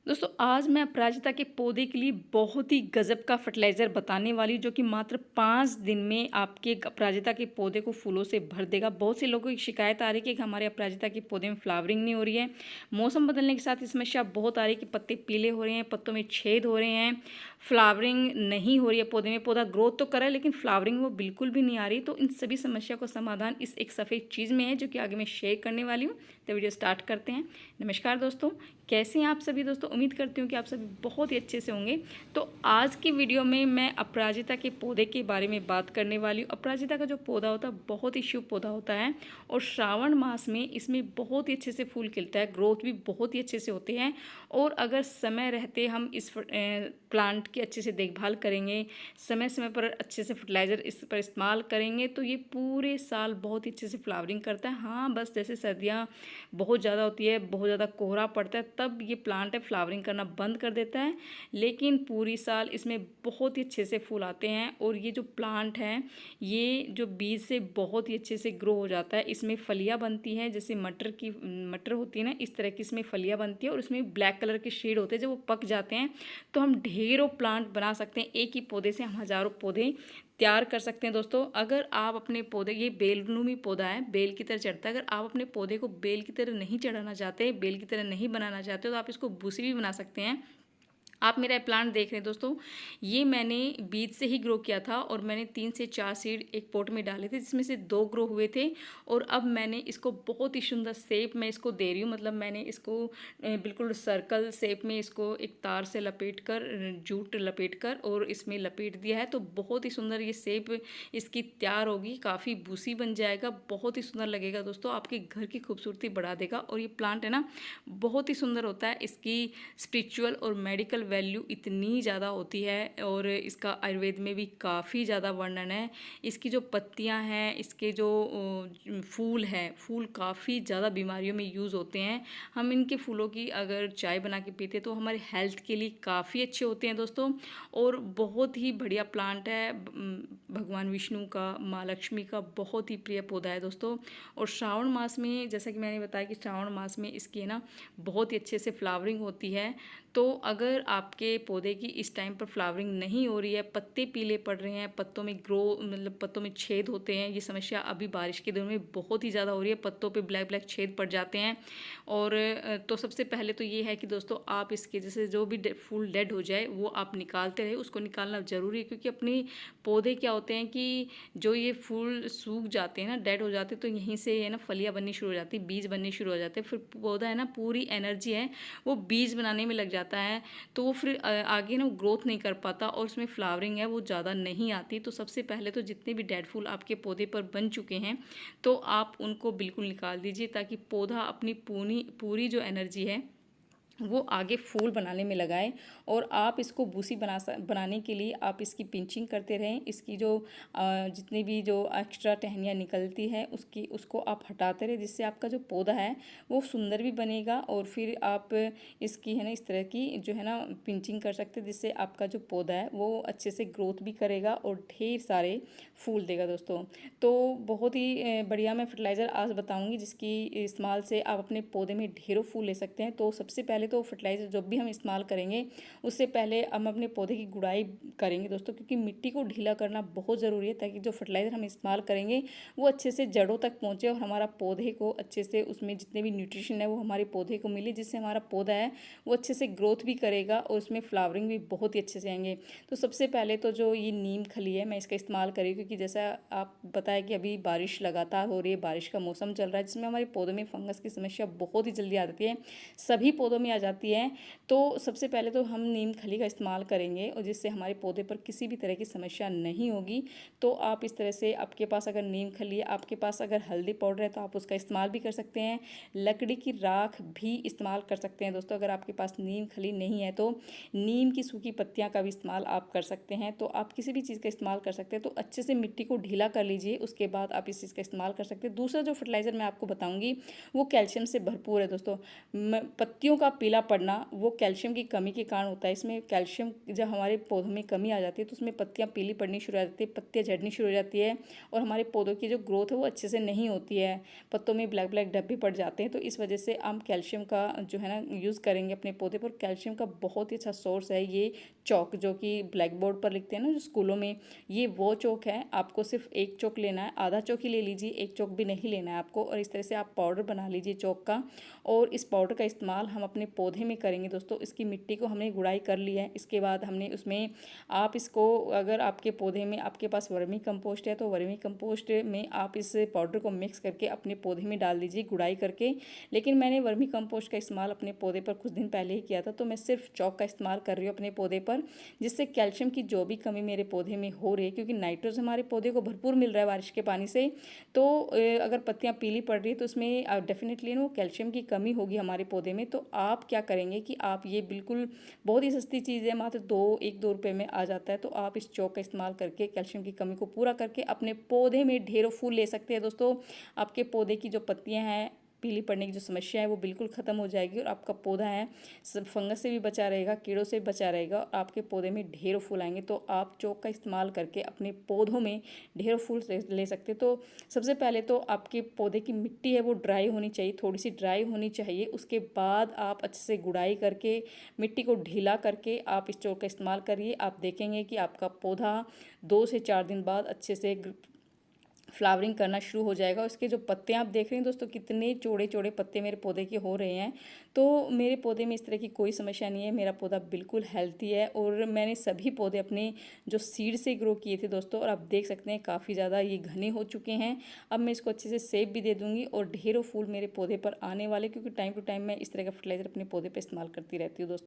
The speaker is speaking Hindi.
दोस्तों आज मैं अपराजिता के पौधे के लिए बहुत ही गजब का फर्टिलाइज़र बताने वाली हूँ जो कि मात्र 5 दिन में आपके अपराजिता के पौधे को फूलों से भर देगा। बहुत से लोगों की शिकायत आ रही है कि हमारे अपराजिता के पौधे में फ्लावरिंग नहीं हो रही है। मौसम बदलने के साथ ये समस्या बहुत आ रही है कि पत्ते पीले हो रहे हैं, पत्तों में छेद हो रहे हैं, फ्लावरिंग नहीं हो रही है पौधे में। पौधा ग्रोथ तो कर रहा है लेकिन फ्लावरिंग वो बिल्कुल भी नहीं आ रही। तो इन सभी समस्या का समाधान इस एक सफ़ेद चीज़ में है जो कि आगे मैं शेयर करने वाली हूँ। तो वीडियो स्टार्ट करते हैं। नमस्कार दोस्तों, कैसे हैं आप सभी दोस्तों। उम्मीद करती हूँ कि आप सभी बहुत ही अच्छे से होंगे। तो आज की वीडियो में मैं अपराजिता के पौधे के बारे में बात करने वाली हूँ। अपराजिता का जो पौधा होता है बहुत ही शुभ पौधा होता है और श्रावण मास में इसमें बहुत ही अच्छे से फूल खिलता है, ग्रोथ भी बहुत ही अच्छे से होते हैं। और अगर समय रहते हम इस प्लांट की अच्छे से देखभाल करेंगे, समय समय पर अच्छे से फर्टिलाइज़र इस पर इस्तेमाल करेंगे तो ये पूरे साल बहुत ही अच्छे से फ्लावरिंग करता है। हाँ, बस जैसे सर्दियाँ बहुत ज़्यादा होती है, बहुत ज़्यादा कोहरा पड़ता है, तब ये प्लांट है फ्लावरिंग करना बंद कर देता है। लेकिन पूरी साल इसमें बहुत ही अच्छे से फूल आते हैं। और ये जो प्लांट है ये जो बीज से बहुत ही अच्छे से ग्रो हो जाता है। इसमें फलियाँ बनती हैं, जैसे मटर होती है ना, इस तरह की इसमें फलियाँ बनती है और इसमें ब्लैक कलर के शेड होते हैं। जब वो पक जाते हैं तो हम ढेरों प्लांट बना सकते हैं। एक ही पौधे से हम हज़ारों पौधे तैयार कर सकते हैं। दोस्तों अगर आप अपने पौधे, ये बेलनुमी पौधा है, बेल की तरह चढ़ता है, अगर आप अपने पौधे को बेल की तरह नहीं चढ़ाना चाहते, बेल की तरह नहीं बनाना चाहते, तो आप इसको भूसी भी बना सकते हैं। आप मेरा प्लांट देख रहे हैं दोस्तों, ये मैंने बीज से ही ग्रो किया था और मैंने 3 से 4 सीड एक पॉट में डाले थे जिसमें से 2 ग्रो हुए थे। और अब मैंने इसको बहुत ही सुंदर शेप में इसको दे रही हूँ। मतलब मैंने इसको बिल्कुल सर्कल शेप में इसको एक तार से लपेट कर, जूट लपेट कर और इसमें लपेट दिया है। तो बहुत ही सुंदर ये शेप इसकी तैयार होगी, काफ़ी बूसी बन जाएगा, बहुत ही सुंदर लगेगा दोस्तों, आपके घर की खूबसूरती बढ़ा देगा। और ये प्लांट है ना बहुत ही सुंदर होता है। इसकी स्पिरिचुअल और मेडिकल वैल्यू इतनी ज़्यादा होती है और इसका आयुर्वेद में भी काफ़ी ज़्यादा वर्णन है। इसकी जो पत्तियां हैं, इसके जो फूल हैं, फूल काफ़ी ज़्यादा बीमारियों में यूज़ होते हैं। हम इनके फूलों की अगर चाय बना के पीते तो हमारे हेल्थ के लिए काफ़ी अच्छे होते हैं दोस्तों। और बहुत ही बढ़िया प्लांट है। भगवान विष्णु का, माँ लक्ष्मी का बहुत ही प्रिय पौधा है दोस्तों। और श्रावण मास में, जैसा कि मैंने बताया कि श्रावण मास में इसकी है ना बहुत ही अच्छे से फ्लावरिंग होती है। तो अगर आपके पौधे की इस टाइम पर फ्लावरिंग नहीं हो रही है, पत्ते पीले पड़ रहे हैं, पत्तों में मतलब पत्तों में छेद होते हैं, ये समस्या अभी बारिश के दिनों में बहुत ही ज़्यादा हो रही है, पत्तों पे ब्लैक ब्लैक छेद पड़ जाते हैं। और तो सबसे पहले तो ये है कि दोस्तों आप इसके जैसे जो भी फूल डेड हो जाए वो आप निकालते रहे, उसको निकालना ज़रूरी है। क्योंकि अपने पौधे क्या होते हैं कि जो ये फूल सूख जाते हैं ना, डेड हो जाते हैं, तो यहीं से है ना फलियाँ बननी शुरू हो जाती है, बीज बनने शुरू हो जाते हैं। फिर पौधा है ना पूरी एनर्जी है वो बीज बनाने में लग जाता है। तो वो फिर आगे ना ग्रोथ नहीं कर पाता और उसमें फ्लावरिंग है वो ज़्यादा नहीं आती। तो सबसे पहले तो जितने भी डेड फूल आपके पौधे पर बन चुके हैं तो आप उनको बिल्कुल निकाल दीजिए, ताकि पौधा अपनी पूरी पूरी जो एनर्जी है वो आगे फूल बनाने में लगाएं। और आप इसको भूसी बनाने के लिए आप इसकी पिंचिंग करते रहें। इसकी जो जितनी भी जो एक्स्ट्रा टहनियाँ निकलती है उसको आप हटाते रहें, जिससे आपका जो पौधा है वो सुंदर भी बनेगा। और फिर आप इसकी है ना इस तरह की जो है ना पिंचिंग कर सकते हैं, जिससे आपका जो पौधा है वो अच्छे से ग्रोथ भी करेगा और ढेर सारे फूल देगा दोस्तों। तो बहुत ही बढ़िया मैं फर्टिलाइज़र आज बताऊँगी जिसकी इस्तेमाल से आप अपने पौधे में ढेरों फूल ले सकते हैं। तो सबसे पहले तो फर्टिलाइज़र जब भी हम इस्तेमाल करेंगे उससे पहले हम अपने पौधे की गुड़ाई करेंगे दोस्तों, क्योंकि मिट्टी को ढीला करना बहुत ज़रूरी है, ताकि जो फर्टिलाइज़र हम इस्तेमाल करेंगे वो अच्छे से जड़ों तक पहुँचे और हमारा पौधे को अच्छे से उसमें जितने भी न्यूट्रिशन है वो हमारे पौधे को मिले, जिससे हमारा पौधा है वो अच्छे से ग्रोथ भी करेगा और उसमें फ्लावरिंग भी बहुत ही अच्छे से आएंगे। तो सबसे पहले तो जो ये नीम खली है मैं इसका इस्तेमाल करी, क्योंकि जैसा आप बताया कि अभी बारिश लगातार हो रही है, बारिश का मौसम चल रहा है, जिसमें हमारे पौधों में फंगस की समस्या बहुत ही जल्दी आ जाती है, सभी पौधों में आ जाती है। तो सबसे पहले तो हम नीम खली का इस्तेमाल करेंगे और जिससे हमारे पौधे पर किसी भी तरह की समस्या नहीं होगी। तो आप इस तरह से, आपके पास अगर नीम खली है, आपके पास अगर हल्दी पाउडर है तो आप उसका इस्तेमाल भी कर सकते हैं। लकड़ी की राख भी इस्तेमाल कर सकते हैं दोस्तों। अगर आपके पास नीम खली नहीं है तो नीम की सूखी पत्तियां का भी इस्तेमाल आप कर सकते हैं। तो आप किसी भी चीज़ का इस्तेमाल कर सकते हैं। तो अच्छे से मिट्टी को ढीला कर लीजिए, उसके बाद आप इस चीज़ का इस्तेमाल कर सकते हैं। दूसरा जो फर्टिलाइज़र मैं आपको बताऊँगी वो कैल्शियम से भरपूर है दोस्तों। पत्तियों का पीला पड़ना वो कैल्शियम की कमी के कारण होता है। इसमें कैल्शियम जब हमारे पौधों में कमी आ जाती है तो उसमें पत्तियाँ पीली पड़नी शुरू हो जाती है, पत्तियाँ झड़नी शुरू हो जाती है और हमारे पौधों की जो ग्रोथ है वो अच्छे से नहीं होती है, पत्तों में ब्लैक ब्लैक धब्बे पड़ जाते हैं। तो इस वजह से हम कैल्शियम का जो है ना यूज़ करेंगे अपने पौधे पर। कैल्शियम का बहुत ही अच्छा सोर्स है ये चॉक, जो कि ब्लैक बोर्ड पर लिखते हैं ना जो स्कूलों में, ये वो चॉक है। आपको सिर्फ एक चॉक लेना है, आधा चॉक ही ले लीजिए, एक चॉक भी नहीं लेना है आपको। और इस तरह से आप पाउडर बना लीजिए चॉक का, और इस पाउडर का इस्तेमाल हम अपने पौधे में करेंगे दोस्तों। इसकी मिट्टी को हमने गुड़ाई कर लिया है, इसके बाद हमने उसमें आप इसको, अगर आपके पौधे में आपके पास वर्मी कंपोस्ट है तो वर्मी कंपोस्ट में आप इस पाउडर को मिक्स करके अपने पौधे में डाल दीजिए गुड़ाई करके। लेकिन मैंने वर्मी कंपोस्ट का इस्तेमाल अपने पौधे पर कुछ दिन पहले ही किया था, तो मैं सिर्फ चॉक का इस्तेमाल कर रही हूँ अपने पौधे पर, जिससे कैल्शियम की जो भी कमी मेरे पौधे में हो रही है, क्योंकि नाइट्रोजन हमारे पौधे को भरपूर मिल रहा है बारिश के पानी से, तो अगर पत्तियां पीली पड़ रही है तो उसमें डेफिनेटली ना कैल्शियम की कमी होगी हमारे पौधे में। तो आप क्या करेंगे कि आप ये बिल्कुल बहुत ही सस्ती चीज़ है, मात्र 1-2 रुपये में आ जाता है। तो आप इस चॉक का इस्तेमाल करके कैल्शियम की कमी को पूरा करके अपने पौधे में ढेरों फूल ले सकते हैं दोस्तों। आपके पौधे की जो पत्तियां हैं पीली पड़ने की जो समस्या है वो बिल्कुल ख़त्म हो जाएगी, और आपका पौधा है सब फंगस से भी बचा रहेगा, कीड़ों से भी बचा रहेगा, और आपके पौधे में ढेरों फूल आएंगे। तो आप चॉक का इस्तेमाल करके अपने पौधों में ढेरों फूल ले सकते। तो सबसे पहले तो आपके पौधे की मिट्टी है वो ड्राई होनी चाहिए, थोड़ी सी ड्राई होनी चाहिए। उसके बाद आप अच्छे से गुड़ाई करके मिट्टी को ढीला करके आप इस चॉक का इस्तेमाल करिए। आप देखेंगे कि आपका पौधा 2 से 4 दिन बाद अच्छे से फ्लावरिंग करना शुरू हो जाएगा। उसके जो पत्ते आप देख रहे हैं दोस्तों, कितने चौड़े चौड़े पत्ते मेरे पौधे के हो रहे हैं। तो मेरे पौधे में इस तरह की कोई समस्या नहीं है, मेरा पौधा बिल्कुल हेल्थी है। और मैंने सभी पौधे अपने जो सीड से ग्रो किए थे दोस्तों, और आप देख सकते हैं काफ़ी ज़्यादा ये घने हो चुके हैं। अब मैं इसको अच्छे से सेब भी दे दूँगी और ढेरों फूल मेरे पौधे पर आने वाले, क्योंकि टाइम टू टाइम मैं इस तरह का फर्टिलाइज़र अपने पौधे पर इस्तेमाल करती रहती हूँ दोस्तों।